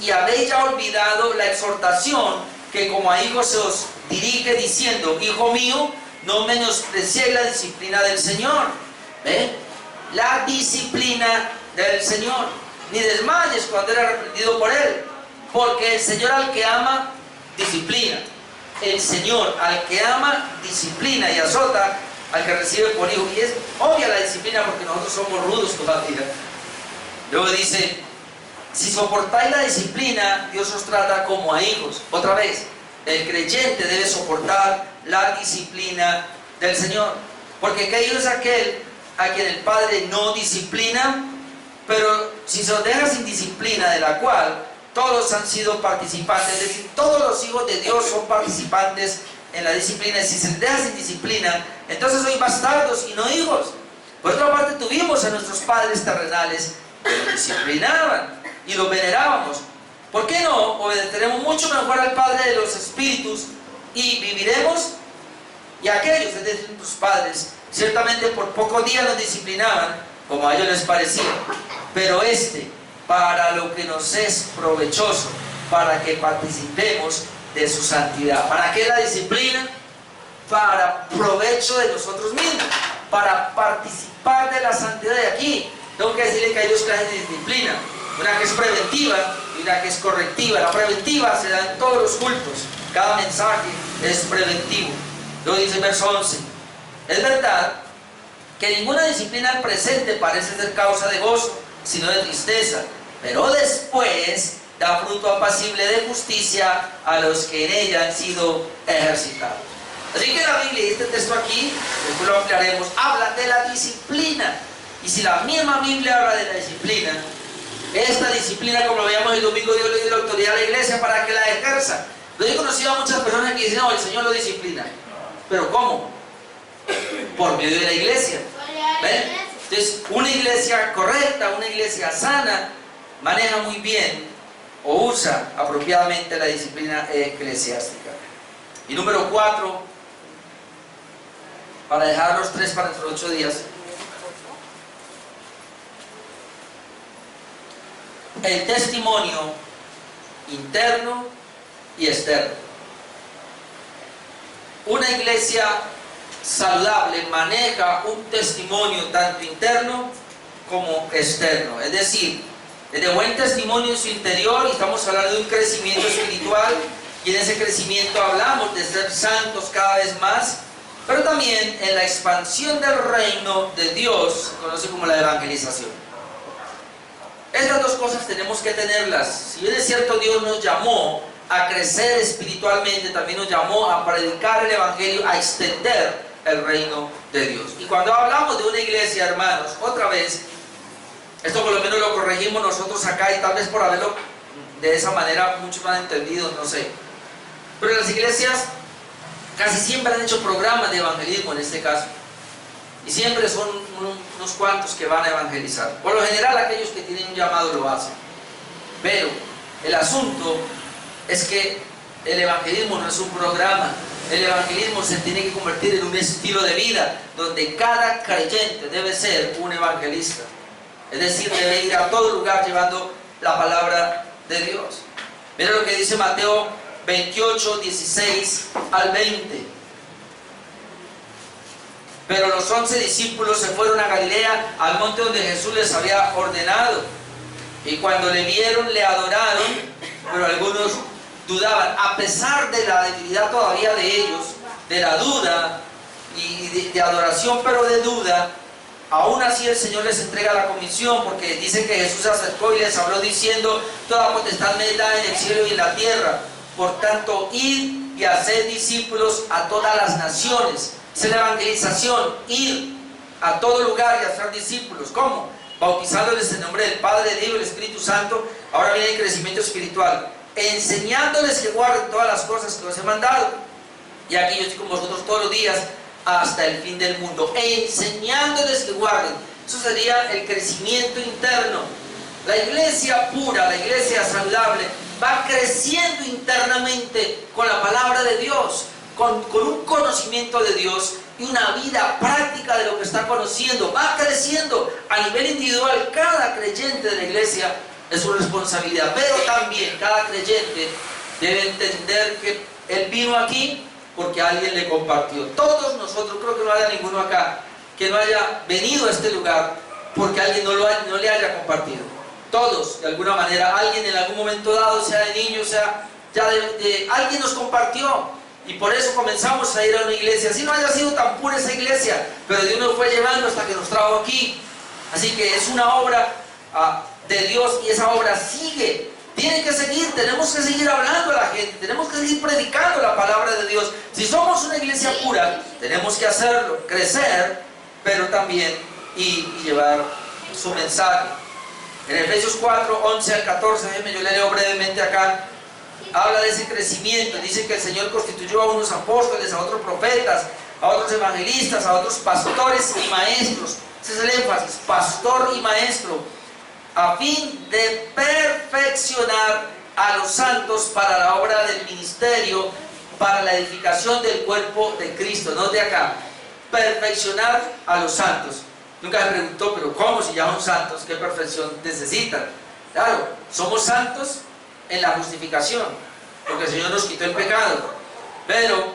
A: y habéis ya olvidado la exhortación que como a hijos se os dirige diciendo: hijo mío, no menospreciéis la disciplina del Señor. ¿Ven? La disciplina del Señor. Ni desmayes cuando eres reprendido por Él, porque el Señor al que ama, disciplina. El Señor al que ama, disciplina y azota al que recibe por hijo. Y es obvia la disciplina porque nosotros somos rudos todavía. Luego dice: si soportáis la disciplina, Dios os trata como a hijos. Otra vez, el creyente debe soportar la disciplina del Señor. Porque ¿qué hijo es aquel a quien el Padre no disciplina? Pero si se os deja sin disciplina, de la cual todos han sido participantes, es decir, todos los hijos de Dios son participantes en la disciplina. Y si se les deja sin disciplina, entonces sois bastardos y no hijos. Por otra parte, tuvimos a nuestros padres terrenales que nos disciplinaban y los venerábamos, ¿Por qué no obedeceremos mucho mejor al Padre de los Espíritus y viviremos? Y aquellos, es decir, nuestros padres, ciertamente por pocos días nos disciplinaban, como a ellos les parecía, pero para lo que nos es provechoso, para que participemos de su santidad. ¿Para qué la disciplina? Para provecho de nosotros mismos, para participar de la santidad de aquí. Tengo que decirle que hay dos clases de disciplina, una que es preventiva y una que es correctiva. La preventiva se da en todos los cultos, cada mensaje es preventivo. Lo dice el verso 11. Es verdad que ninguna disciplina al presente parece ser causa de gozo, sino de tristeza, pero después da fruto apacible de justicia a los que en ella han sido ejercitados. Así que la Biblia, y este texto aquí, después lo ampliaremos, habla de la disciplina. Y si la misma Biblia habla de la disciplina, esta disciplina, como lo veíamos el domingo, Dios le dio la autoridad a la iglesia para que la ejerza. Yo he conocido a muchas personas que dicen, no, el Señor lo disciplina. ¿Pero cómo? Por medio de la iglesia. ¿Ven? Entonces, una iglesia correcta, una iglesia sana, maneja muy bien o usa apropiadamente la disciplina eclesiástica. Y número 4, para dejar los 3 para dentro de 8 días, el testimonio interno y externo. Una iglesia saludable maneja un testimonio tanto interno como externo, es decir, de buen testimonio en su interior, y estamos hablando de un crecimiento espiritual, y en ese crecimiento hablamos de ser santos cada vez más, pero también en la expansión del reino de Dios, se conoce como la evangelización. Estas dos cosas tenemos que tenerlas. Si bien es cierto, Dios nos llamó a crecer espiritualmente, también nos llamó a predicar el evangelio, a extender el reino de Dios. Y cuando hablamos de una iglesia, hermanos, otra vez, esto por lo menos lo corregimos nosotros acá, y tal vez por haberlo de esa manera muchos no han entendido, no sé, pero las iglesias casi siempre han hecho programas de evangelismo en este caso, y siempre son unos cuantos que van a evangelizar. Por lo general aquellos que tienen un llamado lo hacen, pero el asunto es que el evangelismo no es un programa. El evangelismo se tiene que convertir en un estilo de vida, donde cada creyente debe ser un evangelista, es decir, debe ir a todo lugar llevando la palabra de Dios. Mira lo que dice Mateo 28, 16 al 20. Pero los 11 discípulos se fueron a Galilea, al monte donde Jesús les había ordenado, y cuando le vieron le adoraron, pero algunos dudaban. A pesar de la debilidad todavía de ellos, de la duda y de adoración, pero de duda, aún así el Señor les entrega la comisión, porque dice que Jesús se acercó y les habló diciendo: toda potestad me es dada en el cielo y en la tierra, por tanto id y haced discípulos a todas las naciones. Es la evangelización, ir a todo lugar y hacer discípulos. ¿Cómo? Bautizándoles en nombre del Padre, del Hijo y del Espíritu Santo. Ahora viene el crecimiento espiritual, enseñándoles que guarden todas las cosas que os he mandado, y aquí yo estoy con vosotros todos los días hasta el fin del mundo. Enseñándoles que guarden. Eso sería el crecimiento interno. La iglesia pura, la iglesia saludable, va creciendo internamente con la palabra de Dios, con un conocimiento de Dios y una vida práctica de lo que está conociendo. Va creciendo a nivel individual. Cada creyente de la iglesia es su responsabilidad, pero también cada creyente debe entender que él vino aquí porque alguien le compartió. Todos nosotros, creo que no haya ninguno acá que no haya venido a este lugar porque alguien no le haya compartido. Todos, de alguna manera, alguien en algún momento dado, sea de niño, sea ya alguien nos compartió. Y por eso comenzamos a ir a una iglesia. Así no haya sido tan pura esa iglesia, pero Dios nos fue llevando hasta que nos trajo aquí. Así que es una obra de Dios, y esa obra sigue. Tiene que seguir, tenemos que seguir hablando a la gente, tenemos que seguir predicando la palabra de Dios. Si somos una iglesia pura, tenemos que hacerlo, crecer, pero también y llevar su mensaje. En Efesios 4, 11 al 14, yo le leo brevemente acá. Habla de ese crecimiento. Dice que el Señor constituyó a unos apóstoles, a otros profetas, a otros evangelistas, a otros pastores y maestros. Ese es el énfasis, pastor y maestro, a fin de perfeccionar a los santos para la obra del ministerio, para la edificación del cuerpo de Cristo. Note acá, perfeccionar a los santos. Nunca me preguntó, pero ¿cómo si ya son santos? ¿Qué perfección necesitan? Claro, somos santos en la justificación, porque el Señor nos quitó el pecado. Pero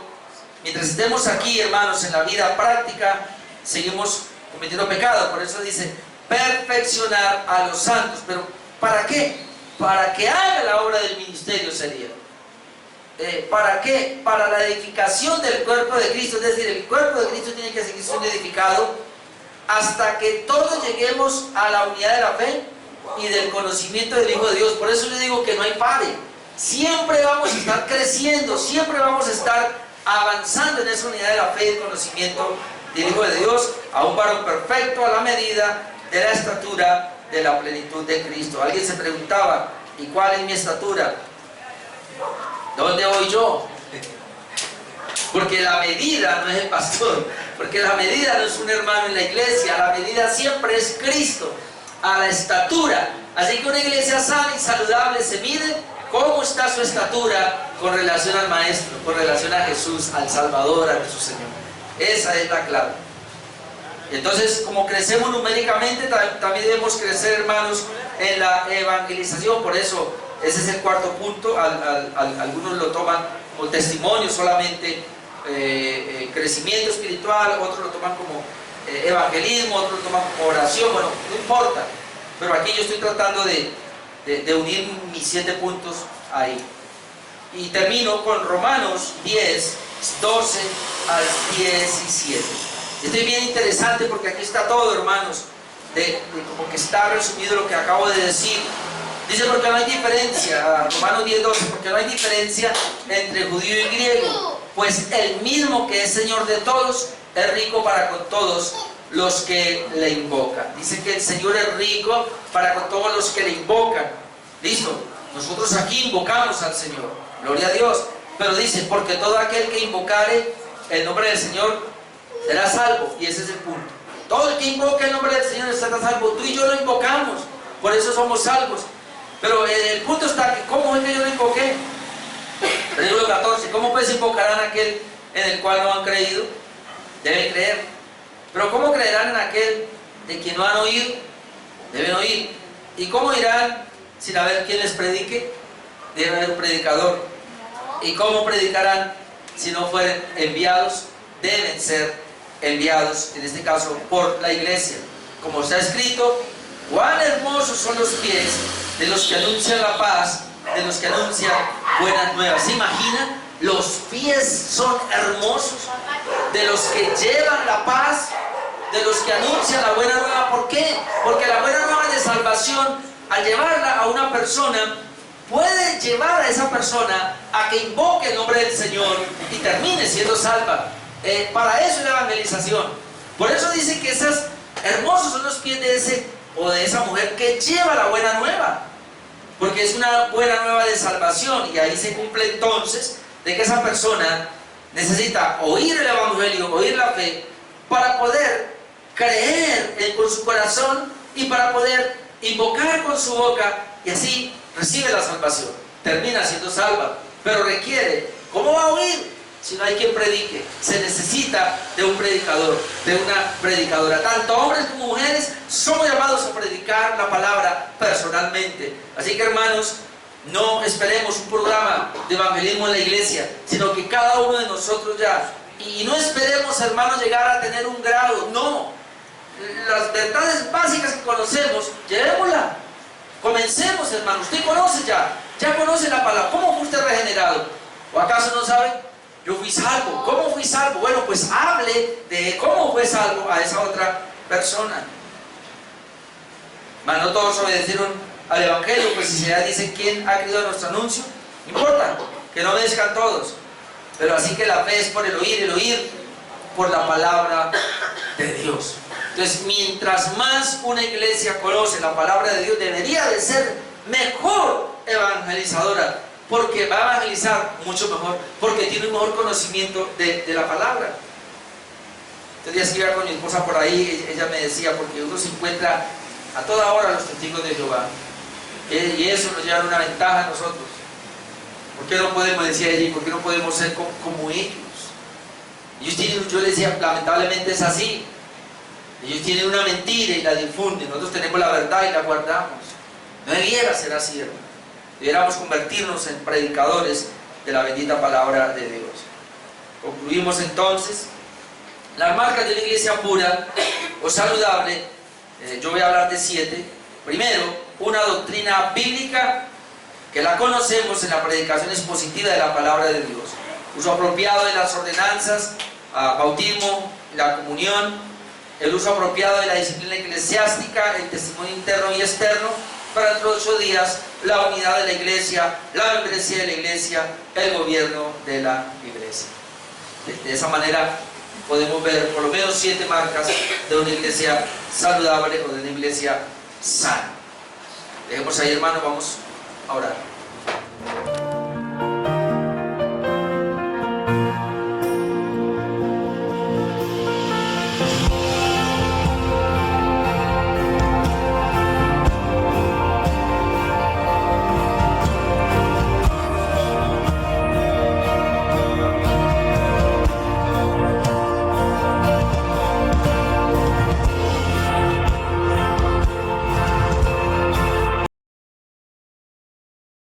A: mientras estemos aquí, hermanos, en la vida práctica, seguimos cometiendo pecado. Por eso dice, perfeccionar a los santos. ¿Pero para qué? Para que haga la obra del ministerio sería. ¿Para qué? Para la edificación del cuerpo de Cristo. Es decir, el cuerpo de Cristo tiene que seguir siendo edificado hasta que todos lleguemos a la unidad de la fe y del conocimiento del Hijo de Dios. Por eso le digo que no hay pare. Siempre vamos a estar creciendo, siempre vamos a estar avanzando en esa unidad de la fe y del conocimiento del Hijo de Dios, a un varón perfecto a la medida de la estatura de la plenitud de Cristo. Alguien se preguntaba, ¿y cuál es mi estatura? ¿Dónde voy yo? Porque la medida no es el pastor, porque la medida no es un hermano en la iglesia, la medida siempre es Cristo, a la estatura. Así que una iglesia sana y saludable se mide cómo está su estatura con relación al Maestro, con relación a Jesús, al Salvador, a nuestro Señor. Esa es la clave. Entonces, como crecemos numéricamente, también debemos crecer, hermanos, en la evangelización. Por eso, ese es el cuarto punto. Algunos lo toman como testimonio solamente, crecimiento espiritual, otros lo toman como evangelismo, otros lo toman como oración. Bueno, no importa. Pero aquí yo estoy tratando de unir mis 7 puntos ahí. Y termino con Romanos 10, 12 al 17. Esto es bien interesante porque aquí está todo, hermanos, como que está resumido lo que acabo de decir. Dice, porque no hay diferencia, Romanos 10, 12, porque no hay diferencia entre judío y griego, pues el mismo que es Señor de todos, es rico para con todos los que le invocan. Dice que el Señor es rico para con todos los que le invocan. Listo, nosotros aquí invocamos al Señor, gloria a Dios. Pero dice, porque todo aquel que invocare el nombre del Señor será salvo. Y ese es el punto. Todo el que invoque el nombre del Señor será salvo. Tú y yo lo invocamos, por eso somos salvos. Pero el punto está que, ¿cómo es que yo lo invoqué? Versículo 14, ¿cómo pues invocarán aquel en el cual no han creído? Deben creer. Pero ¿cómo creerán en aquel de quien no han oído? Deben oír. ¿Y cómo irán sin haber quien les predique? Debe haber un predicador. ¿Y cómo predicarán si no fueren enviados? Deben ser enviados, en este caso, por la iglesia. Como está escrito, cuán hermosos son los pies de los que anuncian la paz, de los que anuncian buenas nuevas. ¿Se imagina? Los pies son hermosos de los que llevan la paz, de los que anuncian la buena nueva. ¿Por qué? Porque la buena nueva de salvación, al llevarla a una persona, puede llevar a esa persona a que invoque el nombre del Señor y termine siendo salva. Para eso es la evangelización. Por eso dice que hermosos son los pies de ese o de esa mujer que lleva la buena nueva, porque es una buena nueva de salvación. Y ahí se cumple entonces de que esa persona necesita oír el evangelio, oír la fe, para poder creer con su corazón y para poder invocar con su boca, y así recibe la salvación, termina siendo salva. Pero requiere, ¿cómo va a oír si no hay quien predique? Se necesita de un predicador, de una predicadora. Tanto hombres como mujeres somos llamados a predicar la palabra personalmente. Así que, hermanos, no esperemos un programa de evangelismo en la iglesia, sino que cada uno de nosotros ya, y no esperemos, hermanos, llegar a tener un grado. No, las verdades básicas que conocemos, llevémosla. Comencemos, hermano. Usted conoce ya conoce la palabra. ¿Cómo fue usted regenerado? ¿O acaso no sabe? Yo fui salvo. ¿Cómo fui salvo? Bueno, pues hable de cómo fue salvo a esa otra persona. Mas no todos obedecieron al evangelio, pues si se dice quién ha creído nuestro anuncio, no importa, que no obedezcan todos. Pero así que la fe es por el oír por la palabra de Dios. Entonces, mientras más una iglesia conoce la palabra de Dios, debería de ser mejor evangelizadora, porque va a evangelizar mucho mejor, porque tiene un mejor conocimiento de la palabra. Estos días que iba con mi esposa por ahí, ella me decía, porque uno se encuentra a toda hora los testigos de Jehová, Y eso nos lleva a una ventaja a nosotros. ¿Por qué no podemos decir allí? ¿Por qué no podemos ser como ellos? Ellos tienen, yo les decía, lamentablemente es así. Ellos tienen una mentira y la difunden. Nosotros tenemos la verdad y la guardamos. No debiera ser así, hermano. Debiéramos convertirnos en predicadores de la bendita palabra de Dios. Concluimos entonces. Las marcas de una iglesia pura o saludable, yo voy a hablar de 7. Primero, una doctrina bíblica que la conocemos en la predicación expositiva de la palabra de Dios. Uso apropiado de las ordenanzas, bautismo, la comunión, el uso apropiado de la disciplina eclesiástica, el testimonio interno y externo, para dentro de 8 días la unidad de la iglesia, la membresía de la iglesia, el gobierno de la iglesia. De esa manera podemos ver por lo menos 7 marcas de una iglesia saludable o de una iglesia sana. Dejemos ahí, hermano, vamos a orar.